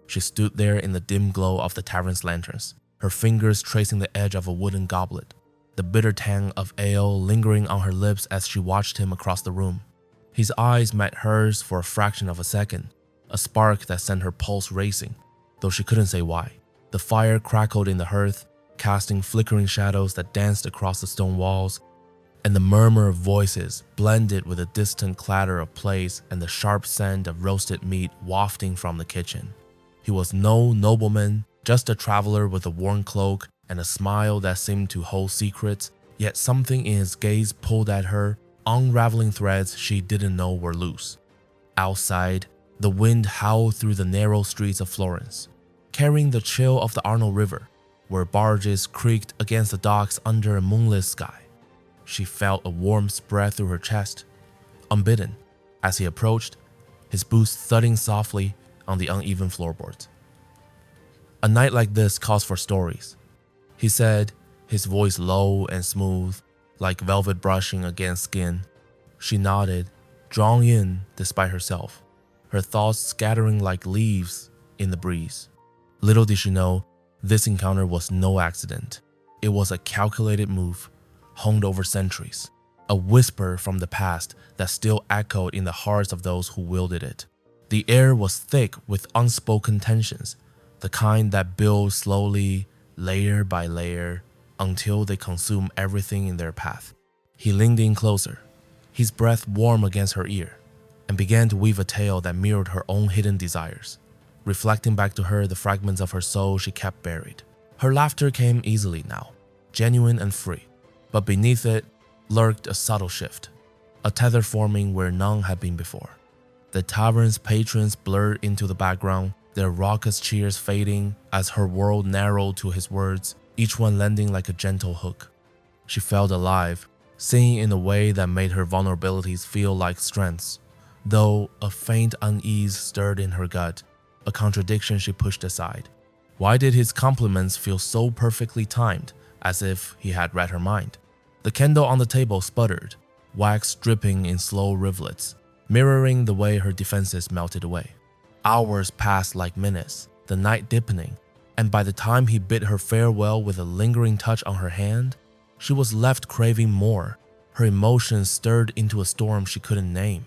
She stood there in the dim glow of the tavern's lanterns, her fingers tracing the edge of a wooden goblet, the bitter tang of ale lingering on her lips as she watched him across the room. His eyes met hers for a fraction of a second, a spark that sent her pulse racing, though she couldn't say why. The fire crackled in the hearth, casting flickering shadows that danced across the stone walls, and the murmur of voices blended with the distant clatter of plates and the sharp scent of roasted meat wafting from the kitchen. He was no nobleman, just a traveler with a worn cloak and a smile that seemed to hold secrets, yet something in his gaze pulled at her, unraveling threads she didn't know were loose. Outside, the wind howled through the narrow streets of Florence, carrying the chill of the Arno River, where barges creaked against the docks under a moonless sky. She felt a warm spread through her chest, unbidden, as he approached, his boots thudding softly on the uneven floorboards. "A night like this calls for stories," he said, his voice low and smooth, like velvet brushing against skin. She nodded, drawn in despite herself, her thoughts scattering like leaves in the breeze. Little did she know, this encounter was no accident. It was a calculated move, honed over centuries, a whisper from the past that still echoed in the hearts of those who wielded it. The air was thick with unspoken tensions, the kind that build slowly, layer by layer, until they consume everything in their path. He leaned in closer, his breath warm against her ear, and began to weave a tale that mirrored her own hidden desires, reflecting back to her the fragments of her soul she kept buried. Her laughter came easily now, genuine and free, but beneath it lurked a subtle shift, a tether forming where none had been before. The tavern's patrons blurred into the background, their raucous cheers fading as her world narrowed to his words, each one landing like a gentle hook. She felt alive, singing in a way that made her vulnerabilities feel like strengths, though a faint unease stirred in her gut, a contradiction she pushed aside. Why did his compliments feel so perfectly timed, as if he had read her mind? The candle on the table sputtered, wax dripping in slow rivulets, mirroring the way her defenses melted away. Hours passed like minutes, the night deepening, and by the time he bid her farewell with a lingering touch on her hand, she was left craving more, her emotions stirred into a storm she couldn't name.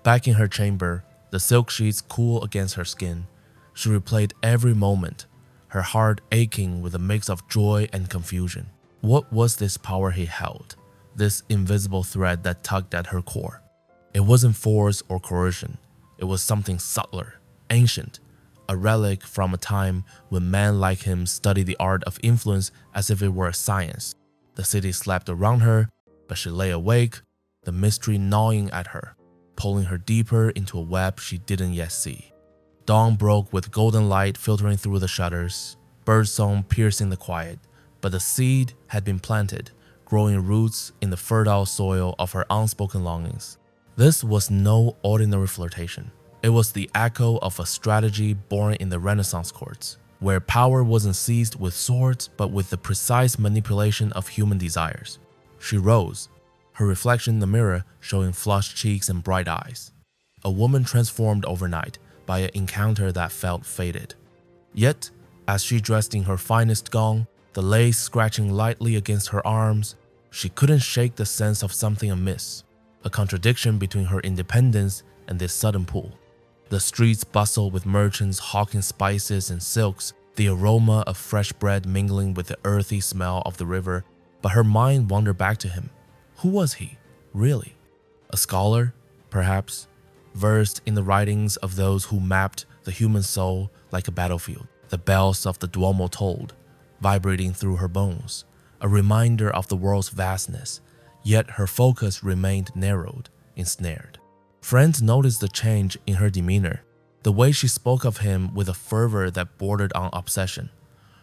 Back in her chamber, the silk sheets cool against her skin, she replayed every moment, her heart aching with a mix of joy and confusion. What was this power he held, this invisible thread that tugged at her core? It wasn't force or coercion, it was something subtler, ancient, a relic from a time when men like him studied the art of influence as if it were a science. The city slept around her, but she lay awake, the mystery gnawing at her, pulling her deeper into a web she didn't yet see. Dawn broke with golden light filtering through the shutters, birdsong piercing the quiet, but the seed had been planted, growing roots in the fertile soil of her unspoken longings. This was no ordinary flirtation. It was the echo of a strategy born in the Renaissance courts, where power wasn't seized with swords but with the precise manipulation of human desires. She rose, her reflection in the mirror showing flushed cheeks and bright eyes. A woman transformed overnight by an encounter that felt fated. Yet, as she dressed in her finest gown, the lace scratching lightly against her arms, she couldn't shake the sense of something amiss, a contradiction between her independence and this sudden pull. The streets bustled with merchants hawking spices and silks, the aroma of fresh bread mingling with the earthy smell of the river, but her mind wandered back to him. Who was he, really? A scholar, perhaps, versed in the writings of those who mapped the human soul like a battlefield. The bells of the Duomo tolled, vibrating through her bones, a reminder of the world's vastness, yet her focus remained narrowed, ensnared. Friends noticed the change in her demeanor, the way she spoke of him with a fervor that bordered on obsession,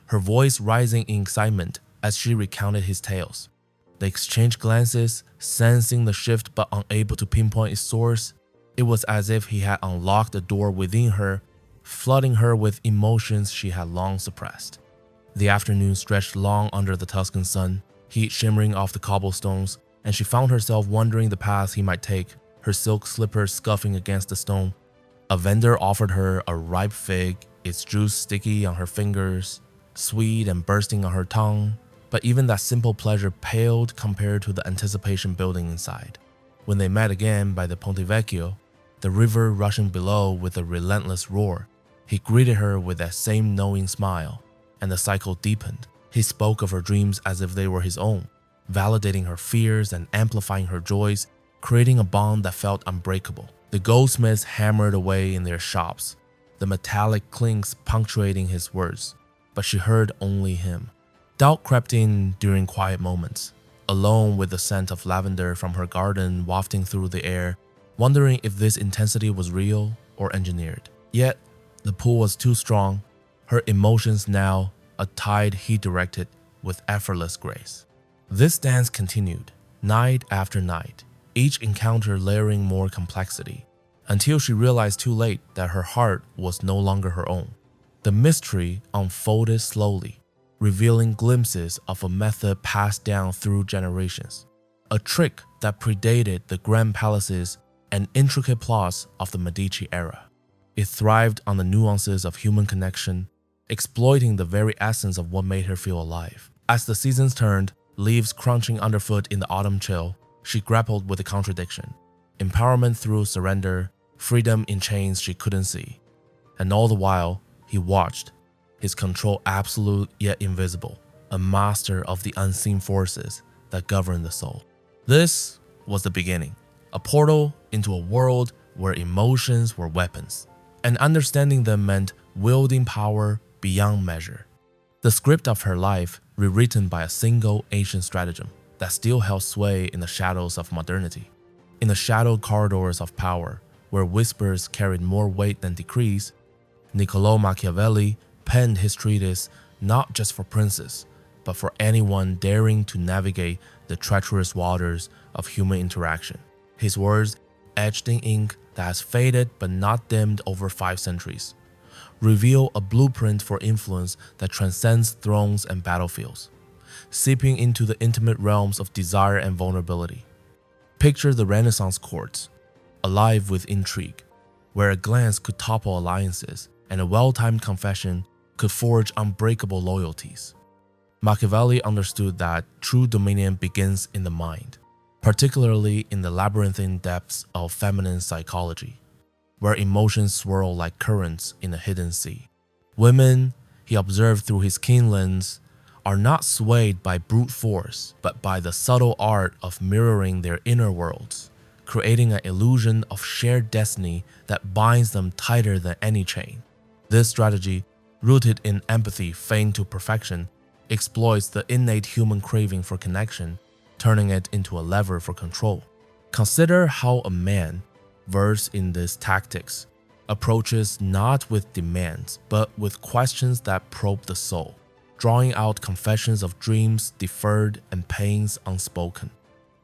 her voice rising in excitement as she recounted his tales. They exchanged glances, sensing the shift but unable to pinpoint its source. It was as if he had unlocked a door within her, flooding her with emotions she had long suppressed. The afternoon stretched long under the Tuscan sun, heat shimmering off the cobblestones, and she found herself wondering the path he might take, her silk slippers scuffing against the stone. A vendor offered her a ripe fig, its juice sticky on her fingers, sweet and bursting on her tongue, but even that simple pleasure paled compared to the anticipation building inside. When they met again by the Ponte Vecchio, the river rushing below with a relentless roar, he greeted her with that same knowing smile, and the cycle deepened. He spoke of her dreams as if they were his own, validating her fears and amplifying her joys, creating a bond that felt unbreakable. The goldsmiths hammered away in their shops, the metallic clinks punctuating his words, but she heard only him. Doubt crept in during quiet moments, alone with the scent of lavender from her garden wafting through the air, wondering if this intensity was real or engineered. Yet, the pull was too strong, her emotions now a tide he directed with effortless grace. This dance continued, night after night, each encounter layering more complexity, until she realized too late that her heart was no longer her own. The mystery unfolded slowly, revealing glimpses of a method passed down through generations, a trick that predated the grand palaces and intricate plots of the Medici era. It thrived on the nuances of human connection, exploiting the very essence of what made her feel alive. As the seasons turned, leaves crunching underfoot in the autumn chill, she grappled with the contradiction. Empowerment through surrender, freedom in chains she couldn't see. And all the while, he watched, his control absolute yet invisible, a master of the unseen forces that govern the soul. This was the beginning, a portal into a world where emotions were weapons, and understanding them meant wielding power beyond measure. The script of her life, rewritten by a single ancient stratagem that still held sway in the shadows of modernity. In the shadowed corridors of power, where whispers carried more weight than decrees, Niccolò Machiavelli penned his treatise not just for princes, but for anyone daring to navigate the treacherous waters of human interaction. His words, etched in ink that has faded but not dimmed over 5 centuries, reveal a blueprint for influence that transcends thrones and battlefields, seeping into the intimate realms of desire and vulnerability. Picture the Renaissance courts, alive with intrigue, where a glance could topple alliances and a well-timed confession could forge unbreakable loyalties. Machiavelli understood that true dominion begins in the mind, particularly in the labyrinthine depths of feminine psychology, where emotions swirl like currents in a hidden sea. Women, he observed through his keen lens, are not swayed by brute force, but by the subtle art of mirroring their inner worlds, creating an illusion of shared destiny that binds them tighter than any chain. This strategy, rooted in empathy feigned to perfection, exploits the innate human craving for connection, turning it into a lever for control. Consider how a man, versed in these tactics, approaches not with demands, but with questions that probe the soul, drawing out confessions of dreams deferred and pains unspoken.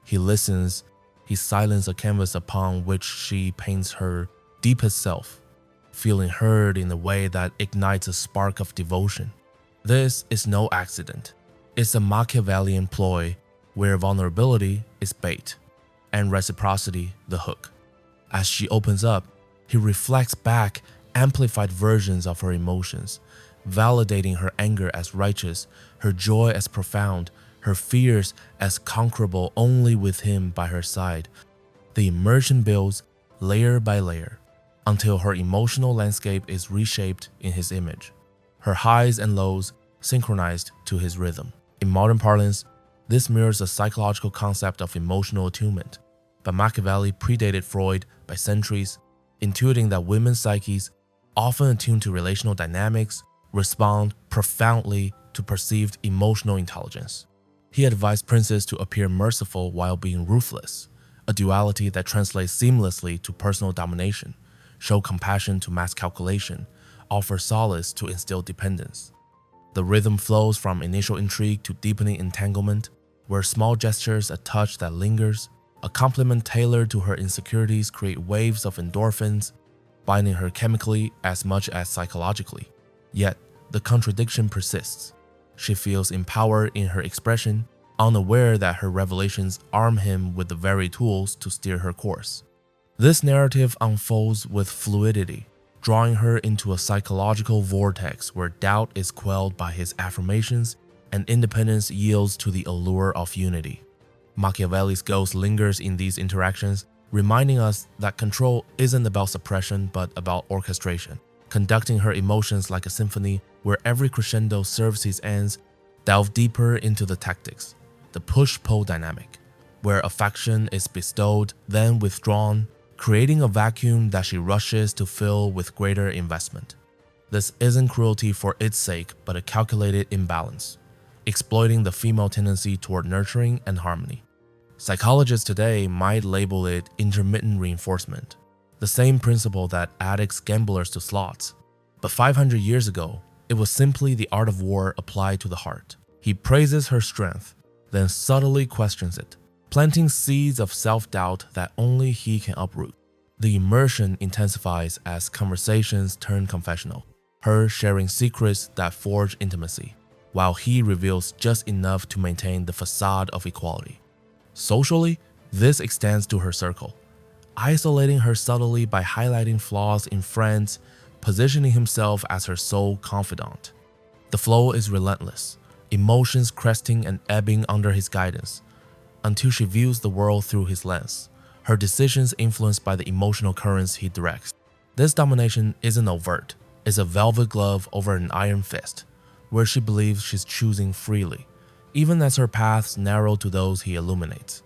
He listens, he silences a canvas upon which she paints her deepest self, feeling heard in a way that ignites a spark of devotion. This is no accident. It's a Machiavellian ploy where vulnerability is bait and reciprocity the hook. As she opens up, he reflects back amplified versions of her emotions, validating her anger as righteous, her joy as profound, her fears as conquerable only with him by her side. The immersion builds layer by layer until her emotional landscape is reshaped in his image, her highs and lows synchronized to his rhythm. In modern parlance, this mirrors the psychological concept of emotional attunement, but Machiavelli predated Freud by centuries, intuiting that women's psyches, often attuned to relational dynamics, respond profoundly to perceived emotional intelligence. He advised princes to appear merciful while being ruthless, a duality that translates seamlessly to personal domination, show compassion to mass calculation, offer solace to instill dependence. The rhythm flows from initial intrigue to deepening entanglement, where small gestures, a touch that lingers, a compliment tailored to her insecurities create waves of endorphins, binding her chemically as much as psychologically. Yet, the contradiction persists. She feels empowered in her expression, unaware that her revelations arm him with the very tools to steer her course. This narrative unfolds with fluidity, drawing her into a psychological vortex where doubt is quelled by his affirmations and independence yields to the allure of unity. Machiavelli's ghost lingers in these interactions, reminding us that control isn't about suppression but about orchestration, conducting her emotions like a symphony where every crescendo serves his ends. Delve deeper into the tactics, the push-pull dynamic, where affection is bestowed, then withdrawn, creating a vacuum that she rushes to fill with greater investment. This isn't cruelty for its sake, but a calculated imbalance, exploiting the female tendency toward nurturing and harmony. Psychologists today might label it intermittent reinforcement, the same principle that addicts gamblers to slots. But 500 years ago, it was simply the art of war applied to the heart. He praises her strength, then subtly questions it, planting seeds of self-doubt that only he can uproot. The immersion intensifies as conversations turn confessional, her sharing secrets that forge intimacy, while he reveals just enough to maintain the facade of equality. Socially, this extends to her circle, isolating her subtly by highlighting flaws in friends, positioning himself as her sole confidant. The flow is relentless, emotions cresting and ebbing under his guidance, until she views the world through his lens, her decisions influenced by the emotional currents he directs. This domination isn't overt, it's a velvet glove over an iron fist, where she believes she's choosing freely, even as her paths narrow to those he illuminates.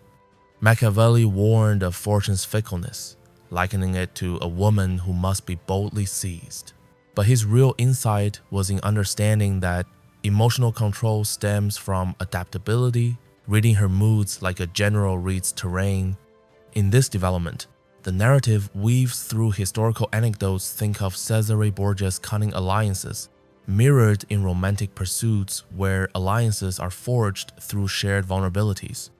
Machiavelli warned of fortune's fickleness, likening it to a woman who must be boldly seized. But his real insight was in understanding that emotional control stems from adaptability, reading her moods like a general reads terrain. In this development, the narrative weaves through historical anecdotes. Think of Cesare Borgia's cunning alliances, mirrored in romantic pursuits where alliances are forged through shared vulnerabilities.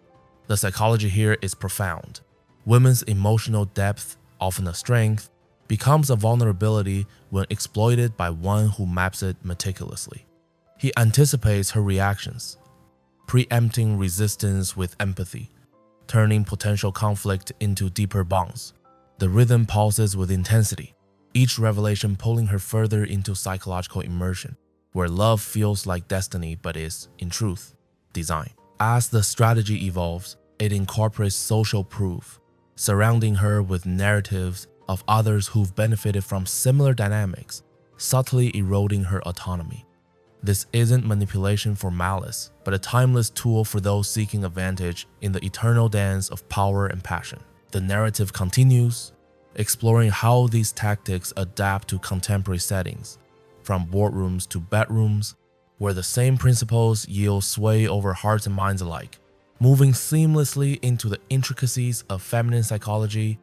The psychology here is profound. Women's emotional depth, often a strength, becomes a vulnerability when exploited by one who maps it meticulously. He anticipates her reactions, preempting resistance with empathy, turning potential conflict into deeper bonds. The rhythm pulses with intensity, each revelation pulling her further into psychological immersion, where love feels like destiny but is, in truth, design. As the strategy evolves, it incorporates social proof, surrounding her with narratives of others who've benefited from similar dynamics, subtly eroding her autonomy. This isn't manipulation for malice, but a timeless tool for those seeking advantage in the eternal dance of power and passion. The narrative continues, exploring how these tactics adapt to contemporary settings, from boardrooms to bedrooms, where the same principles yield sway over hearts and minds alike. Moving seamlessly into the intricacies of feminine psychology,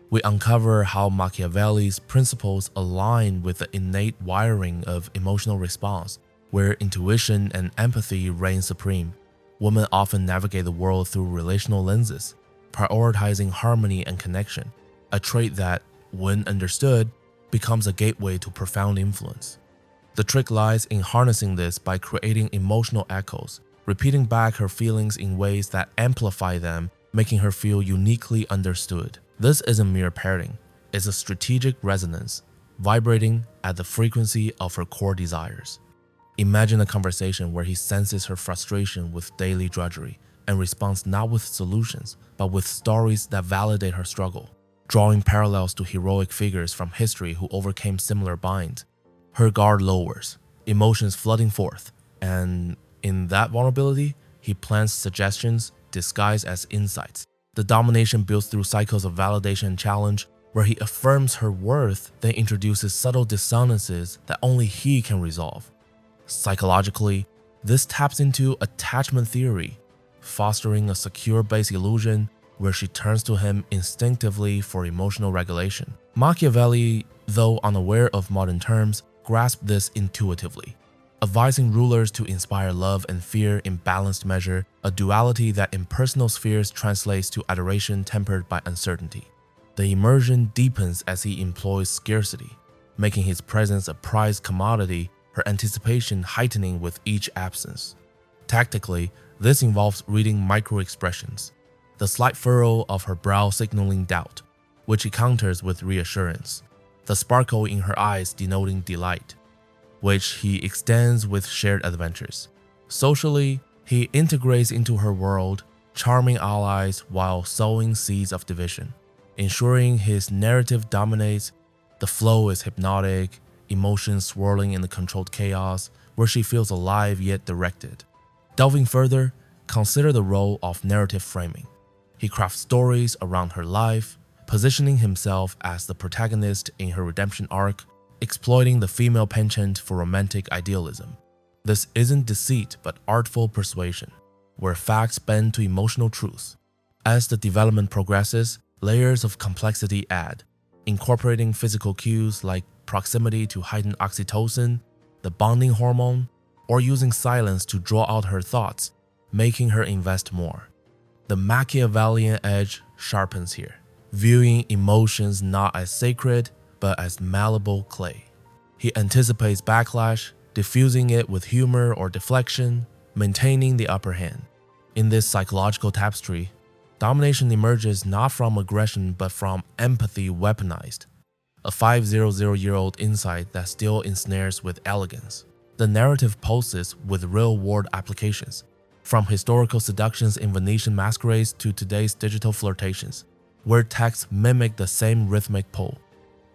we uncover how Machiavelli's principles align with the innate wiring of emotional response, where intuition and empathy reign supreme. Women often navigate the world through relational lenses, prioritizing harmony and connection, a trait that, when understood, becomes a gateway to profound influence. The trick lies in harnessing this by creating emotional echoes, repeating back her feelings in ways that amplify them, making her feel uniquely understood. This isn't mere parroting, it's a strategic resonance, vibrating at the frequency of her core desires. Imagine a conversation where he senses her frustration with daily drudgery and responds not with solutions, but with stories that validate her struggle, drawing parallels to heroic figures from history who overcame similar binds. Her guard lowers, emotions flooding forth, and in that vulnerability, he plants suggestions disguised as insights. The domination builds through cycles of validation and challenge, where he affirms her worth, then introduces subtle dissonances that only he can resolve. Psychologically, this taps into attachment theory, fostering a secure base illusion where she turns to him instinctively for emotional regulation. Machiavelli, though unaware of modern terms, grasped this intuitively, advising rulers to inspire love and fear in balanced measure, a duality that in personal spheres translates to adoration tempered by uncertainty. The immersion deepens as he employs scarcity, making his presence a prized commodity, her anticipation heightening with each absence. Tactically, this involves reading micro-expressions, the slight furrow of her brow signaling doubt, which he counters with reassurance, the sparkle in her eyes denoting delight, which he extends with shared adventures. Socially, he integrates into her world, charming allies while sowing seeds of division, ensuring his narrative dominates. The flow is hypnotic, emotions swirling in the controlled chaos, where she feels alive yet directed. Delving further, consider the role of narrative framing. He crafts stories around her life, positioning himself as the protagonist in her redemption arc, exploiting the female penchant for romantic idealism. This isn't deceit but artful persuasion, where facts bend to emotional truth. As the development progresses, layers of complexity add, incorporating physical cues like proximity to heighten oxytocin, the bonding hormone, or using silence to draw out her thoughts, making her invest more. The Machiavellian edge sharpens here, viewing emotions not as sacred but as malleable clay. He anticipates backlash, diffusing it with humor or deflection, maintaining the upper hand. In this psychological tapestry, domination emerges not from aggression but from empathy weaponized, a 500-year-old insight that still ensnares with elegance. The narrative pulses with real-world applications, from historical seductions in Venetian masquerades to today's digital flirtations, where texts mimic the same rhythmic pull.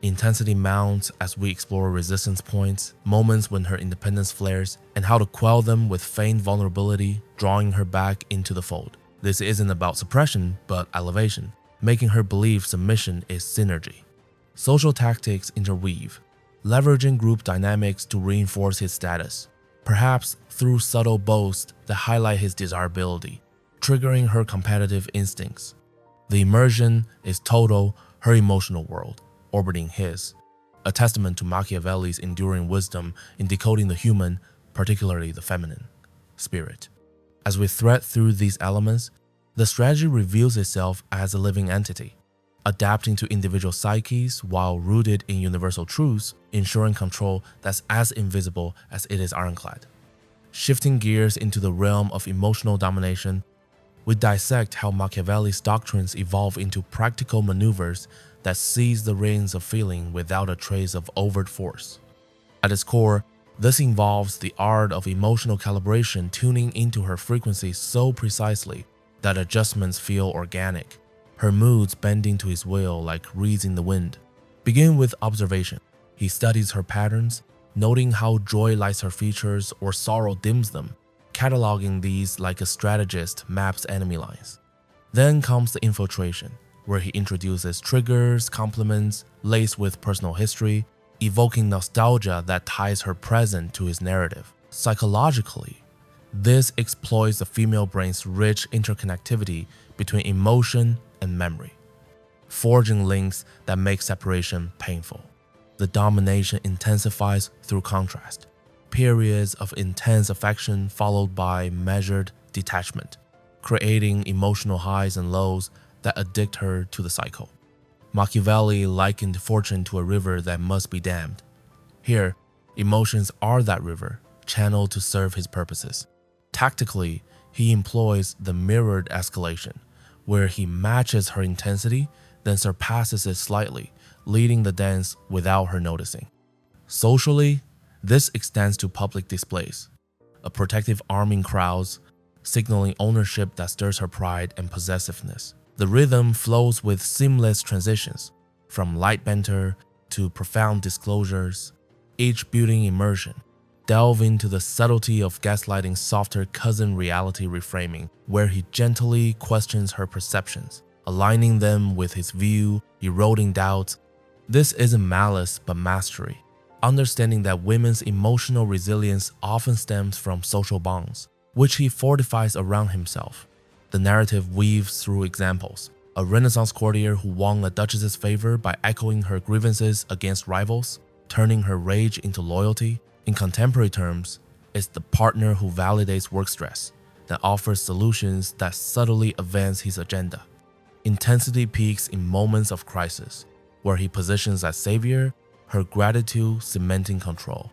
Intensity mounts as we explore resistance points, moments when her independence flares, and how to quell them with feigned vulnerability, drawing her back into the fold. This isn't about suppression, but elevation, making her believe submission is synergy. Social tactics interweave, leveraging group dynamics to reinforce his status, perhaps through subtle boasts that highlight his desirability, triggering her competitive instincts. The immersion is total, her emotional world, orbiting his, a testament to Machiavelli's enduring wisdom in decoding the human, particularly the feminine, spirit. As we thread through these elements, the strategy reveals itself as a living entity, adapting to individual psyches while rooted in universal truths, ensuring control that's as invisible as it is ironclad. Shifting gears into the realm of emotional domination, we dissect how Machiavelli's doctrines evolve into practical maneuvers that seize the reins of feeling without a trace of overt force. At its core, this involves the art of emotional calibration, tuning into her frequency so precisely that adjustments feel organic, her moods bending to his will like reeds in the wind. Begin with observation. He studies her patterns, noting how joy lights her features or sorrow dims them, cataloging these like a strategist maps enemy lines. Then comes the infiltration, where he introduces triggers, compliments, laced with personal history, evoking nostalgia that ties her present to his narrative. Psychologically, this exploits the female brain's rich interconnectivity between emotion and memory, forging links that make separation painful. The domination intensifies through contrast, periods of intense affection followed by measured detachment, creating emotional highs and lows that addict her to the cycle. Machiavelli likened fortune to a river that must be dammed. Here, emotions are that river, channeled to serve his purposes. Tactically, he employs the mirrored escalation, where he matches her intensity, then surpasses it slightly, leading the dance without her noticing. Socially, this extends to public displays, a protective arming crowds, signaling ownership that stirs her pride and possessiveness. The rhythm flows with seamless transitions, from light banter to profound disclosures, each building immersion. Delve into the subtlety of gaslighting's softer cousin reality reframing, where he gently questions her perceptions, aligning them with his view, eroding doubts. This isn't malice but mastery, understanding that women's emotional resilience often stems from social bonds, which he fortifies around himself. The narrative weaves through examples. A Renaissance courtier who won a duchess's favor by echoing her grievances against rivals, turning her rage into loyalty. In contemporary terms, it's the partner who validates work stress, that offers solutions that subtly advance his agenda. Intensity peaks in moments of crisis, where he positions as savior, her gratitude cementing control.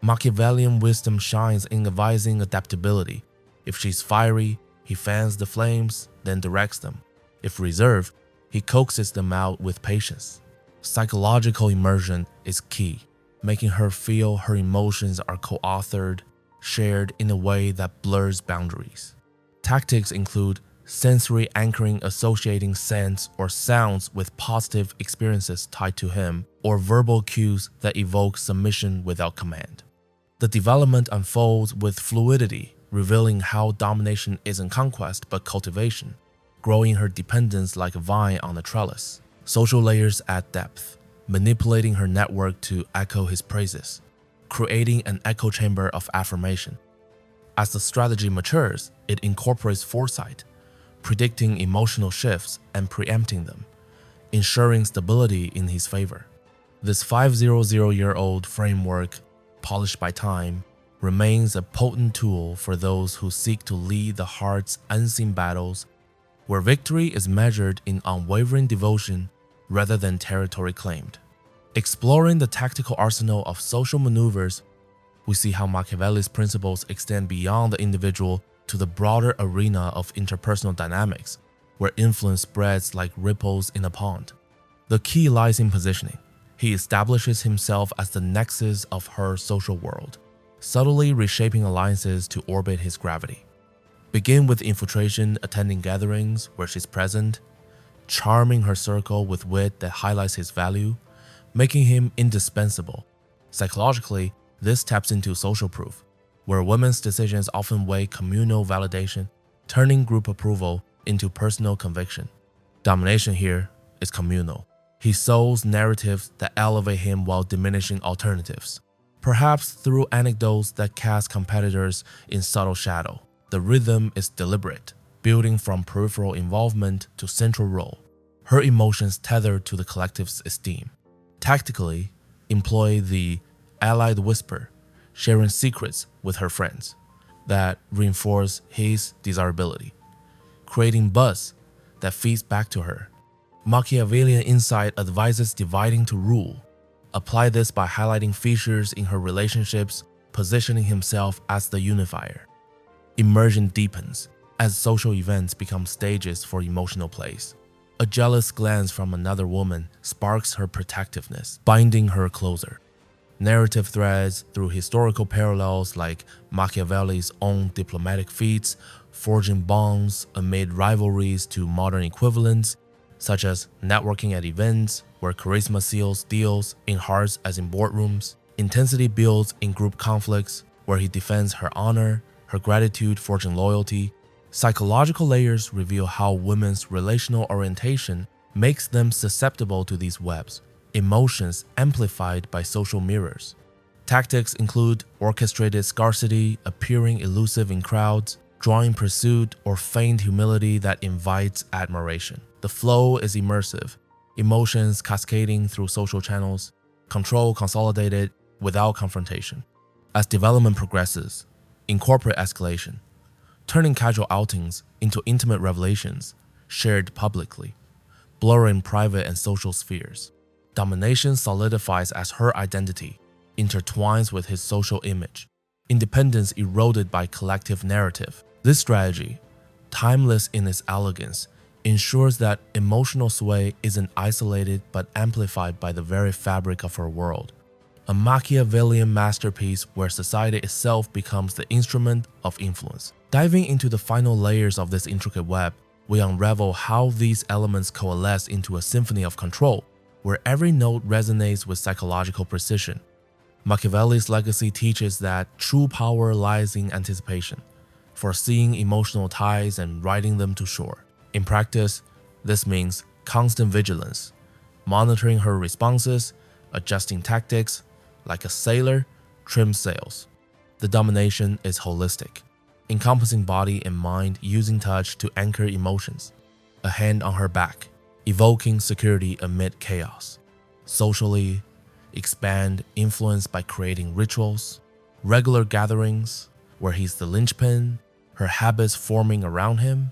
Machiavellian wisdom shines in advising adaptability. If she's fiery, he fans the flames, then directs them. If reserved, he coaxes them out with patience. Psychological immersion is key, making her feel her emotions are co-authored, shared in a way that blurs boundaries. Tactics include sensory anchoring, associating scents or sounds with positive experiences tied to him, or verbal cues that evoke submission without command. The development unfolds with fluidity, revealing how domination isn't conquest but cultivation, growing her dependence like a vine on a trellis. Social layers add depth, manipulating her network to echo his praises, creating an echo chamber of affirmation. As the strategy matures, it incorporates foresight, predicting emotional shifts and preempting them, ensuring stability in his favor. This 500-year-old framework, polished by time, remains a potent tool for those who seek to lead the heart's unseen battles, where victory is measured in unwavering devotion rather than territory claimed. Exploring the tactical arsenal of social maneuvers, we see how Machiavelli's principles extend beyond the individual to the broader arena of interpersonal dynamics, where influence spreads like ripples in a pond. The key lies in positioning. He establishes himself as the nexus of her social world, subtly reshaping alliances to orbit his gravity. Begin with infiltration, attending gatherings where she's present, charming her circle with wit that highlights his value, making him indispensable. Psychologically, this taps into social proof, where women's decisions often weigh communal validation, turning group approval into personal conviction. Domination here is communal. He sows narratives that elevate him while diminishing alternatives, perhaps through anecdotes that cast competitors in subtle shadow. The rhythm is deliberate, building from peripheral involvement to central role, her emotions tethered to the collective's esteem. Tactically, employ the allied whisper, sharing secrets with her friends that reinforce his desirability, creating buzz that feeds back to her. Machiavellian insight advises dividing to rule. Apply this by highlighting features in her relationships, positioning himself as the unifier. Immersion deepens as social events become stages for emotional plays. A jealous glance from another woman sparks her protectiveness, binding her closer. Narrative threads through historical parallels like Machiavelli's own diplomatic feats, forging bonds amid rivalries to modern equivalents, such as networking at events where charisma seals deals in hearts as in boardrooms. Intensity builds in group conflicts where he defends her honor, her gratitude forging loyalty. Psychological layers reveal how women's relational orientation makes them susceptible to these webs, emotions amplified by social mirrors. Tactics include orchestrated scarcity, appearing elusive in crowds, drawing pursuit, or feigned humility that invites admiration. The flow is immersive, emotions cascading through social channels, control consolidated without confrontation. As development progresses, incorporate escalation, turning casual outings into intimate revelations shared publicly, blurring private and social spheres. Domination solidifies as her identity, intertwines with his social image. Independence eroded by collective narrative. This strategy, timeless in its elegance, ensures that emotional sway isn't isolated but amplified by the very fabric of her world. A Machiavellian masterpiece where society itself becomes the instrument of influence. Diving into the final layers of this intricate web, we unravel how these elements coalesce into a symphony of control, where every note resonates with psychological precision. Machiavelli's legacy teaches that true power lies in anticipation, foreseeing emotional ties and riding them to shore. In practice, this means constant vigilance, monitoring her responses, adjusting tactics, like a sailor trims sails. The domination is holistic, encompassing body and mind, using touch to anchor emotions, a hand on her back, evoking security amid chaos. Socially, expand influence by creating rituals, regular gatherings where he's the linchpin, her habits forming around him.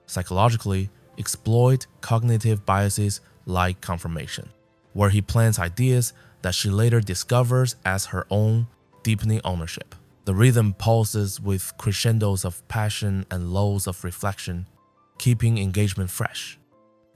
Psychologically, exploit cognitive biases like confirmation, where he plants ideas that she later discovers as her own, deepening ownership. The rhythm pulses with crescendos of passion and lows of reflection, keeping engagement fresh.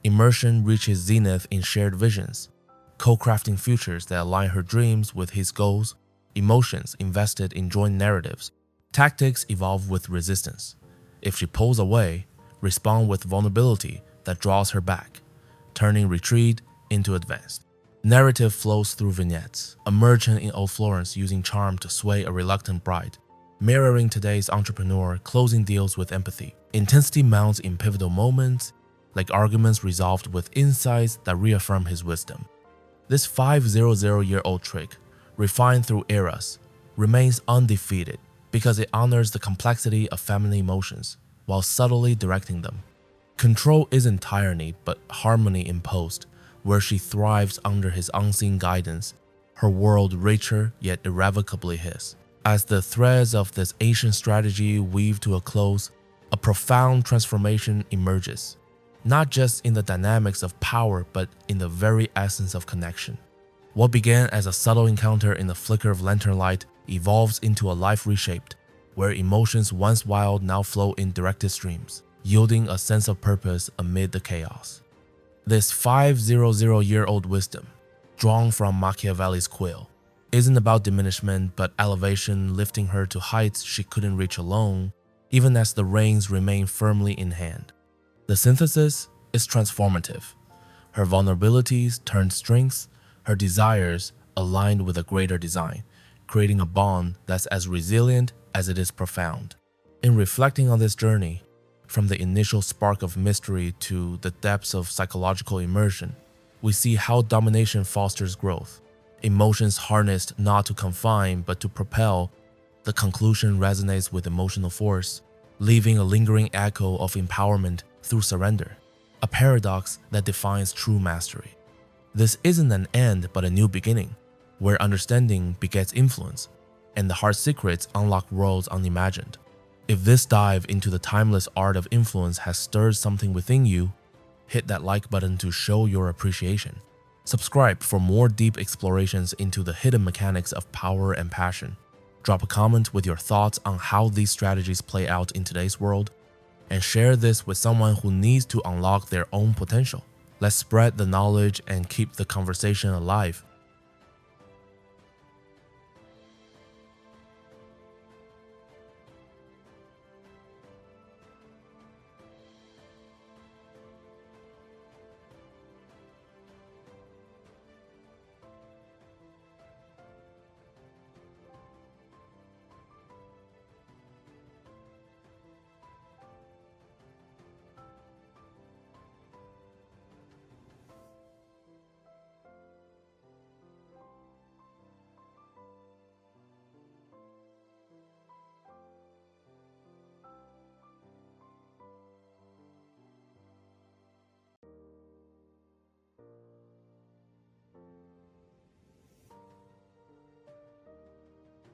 Immersion reaches zenith in shared visions, co-crafting futures that align her dreams with his goals, emotions invested in joint narratives. Tactics evolve with resistance. If she pulls away, respond with vulnerability that draws her back, turning retreat into advance. Narrative flows through vignettes, a merchant in old Florence using charm to sway a reluctant bride, mirroring today's entrepreneur closing deals with empathy. Intensity mounts in pivotal moments, like arguments resolved with insights that reaffirm his wisdom. This 500-year-old trick, refined through eras, remains undefeated because it honors the complexity of feminine emotions while subtly directing them. Control isn't tyranny, but harmony imposed, where she thrives under his unseen guidance, her world richer yet irrevocably his. As the threads of this ancient strategy weave to a close, a profound transformation emerges, not just in the dynamics of power, but in the very essence of connection. What began as a subtle encounter in the flicker of lantern light evolves into a life reshaped, where emotions once wild now flow in directed streams, yielding a sense of purpose amid the chaos. This 500-year-old wisdom, drawn from Machiavelli's quill, isn't about diminishment but elevation, lifting her to heights she couldn't reach alone, even as the reins remain firmly in hand. The synthesis is transformative. Her vulnerabilities turned strengths, her desires aligned with a greater design, creating a bond that's as resilient as it is profound. In reflecting on this journey, from the initial spark of mystery to the depths of psychological immersion, we see how domination fosters growth. Emotions harnessed not to confine but to propel, the conclusion resonates with emotional force, leaving a lingering echo of empowerment through surrender, a paradox that defines true mastery. This isn't an end but a new beginning, where understanding begets influence, and the heart's secrets unlock worlds unimagined. If this dive into the timeless art of influence has stirred something within you, hit that like button to show your appreciation. Subscribe for more deep explorations into the hidden mechanics of power and passion. Drop a comment with your thoughts on how these strategies play out in today's world, and share this with someone who needs to unlock their own potential. Let's spread the knowledge and keep the conversation alive.